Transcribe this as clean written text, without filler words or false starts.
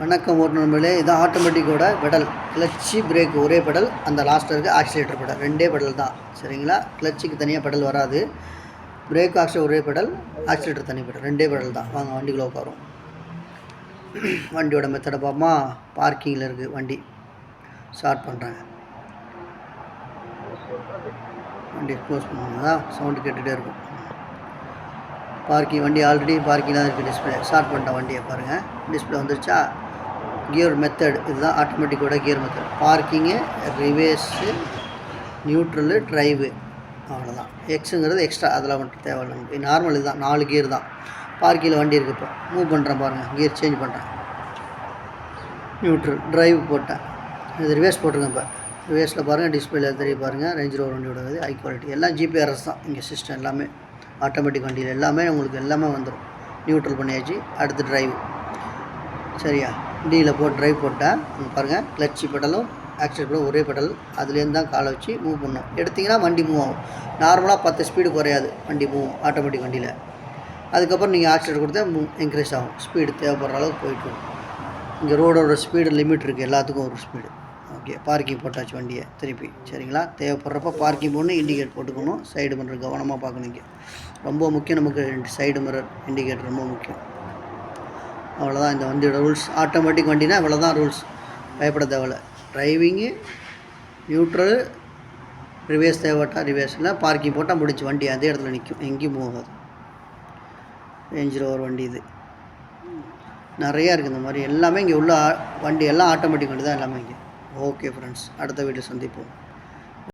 வணக்கம் ஒரு நண்பர்களே, இது ஆட்டோமேட்டிக்கோட பெடல். கிளச்சு பிரேக் ஒரே பெடல், அந்த லாஸ்ட்டில் இருக்குது ஆக்சிலேட்டர் பெடல். ரெண்டே பெடல் தான், சரிங்களா? கிளச்சுக்கு தனியாக பெடல் வராது. பிரேக் ஆக்சிலேட்டர் ஒரே பெடல், ஆக்சிலேட்டர் தனி பெடல், ரெண்டே பெடல் தான். வாங்க வண்டிக்குள்ளே உட்காரும். வண்டியோட மெத்தடை பார்ப்போமா? பார்க்கிங்கில் இருக்குது வண்டி. ஸ்டார்ட் பண்ணுறேன். வண்டி க்ளோஸ் பண்ணுங்க, சவுண்டு கேட்டுகிட்டே இருக்கும். பார்க்கிங் வண்டி ஆல்ரெடி பார்க்கிங் தான் இருக்குது. டிஸ்பிளே ஸ்டார்ட் பண்ணிட்டேன் வண்டியை பாருங்கள். டிஸ்பிளே வந்துருச்சா? கியர் மெத்தட் இதுதான் ஆட்டோமேட்டிக்கோட gear method. Parking, reverse, neutral, drive, அவ்வளோதான். எக்ஸுங்கிறது எக்ஸ்ட்ரா, அதெல்லாம் மட்டும் தேவை நமக்கு. நார்மல் இதுதான், 4 கியர் தான். பார்க்கிங்கில் வண்டி இருக்குது. இப்போ மூவ் பண்ணுறேன் பாருங்கள், கியர் சேஞ்ச் பண்ணுறேன். நியூட்ரல், ட்ரைவ் போட்டேன். இது ரிவேர்ஸ் போட்டிருக்கேன். இப்போ ரிவேர்ஸில் பாருங்கள், டிஸ்பிளேல தெரிய பாருங்கள். ரேஞ்ச் ரோவர் வண்டியோட இது ஹை குவாலிட்டி. எல்லாம் ஜிபிஆர்எஸ் தான் இங்கே சிஸ்டம். எல்லாமே ஆட்டோமேட்டிக் வண்டியில் எல்லாமே உங்களுக்கு எல்லாமே வந்துடும். நியூட்ரல் பண்ணியாச்சு. அடுத்து ட்ரைவ். சரியா? டியில் போட்டு ட்ரைவ் போட்டேன். பாருங்கள், கிளச்சு பெடலும் ஆக்சிலேட்டர் பெடலும் ஒரே பெடல். அதுலேருந்து தான் காலை வச்சு மூவ் பண்ணணும். எடுத்திங்கன்னா வண்டி மூவ் ஆகும். நார்மலாக 10 ஸ்பீடு குறையாது வண்டி மூவ் ஆட்டோமேட்டிக் வண்டியில். அதுக்கப்புறம் நீங்கள் ஆக்சிலேட்டர் கொடுத்தா இன்க்ரீஸ் ஆகும். ஸ்பீடு தேவைப்படுற அளவுக்கு போயிட்டு இருக்கும். இங்கே ரோடோட ஸ்பீடு லிமிட் இருக்குது, எல்லாத்துக்கும் ஒரு ஸ்பீடு. ஓகே, பார்க்கிங் போட்டாச்சு வண்டியை திருப்பி. சரிங்களா? தேவைப்படுறப்ப பார்க்கிங் போடணும், இண்டிகேட் போட்டுக்கணும். சைடு மிரர் கவனமாக பார்க்கணும். இங்கே ரொம்ப முக்கியம் நமக்கு சைடு மிரர், இண்டிகேட்டர் ரொம்ப முக்கியம். அவ்வளோதான் இந்த வண்டியோட ரூல்ஸ். ஆட்டோமேட்டிக் வண்டினா இவ்வளோ தான் ரூல்ஸ், பயப்பட தேவையில்லை. டிரைவிங்கு, நியூட்ரல், ரிவேர்ஸ் தேவைப்பட்டா ரிவேர்ஸில், பார்க்கிங் போட்டால் முடிச்சு. வண்டி அதே இடத்துல நிற்கும், எங்கேயும் போகாது. ரேஞ்ச் ரோவர் வண்டி இது. நிறையா இருக்குது இந்த மாதிரி. எல்லாமே இங்கே உள்ள வண்டி எல்லாம் ஆட்டோமேட்டிக் வண்டி தான் எல்லாமே இங்கே. ஓகே ஃப்ரெண்ட்ஸ், அடுத்த வீடியோ சந்திப்போம்.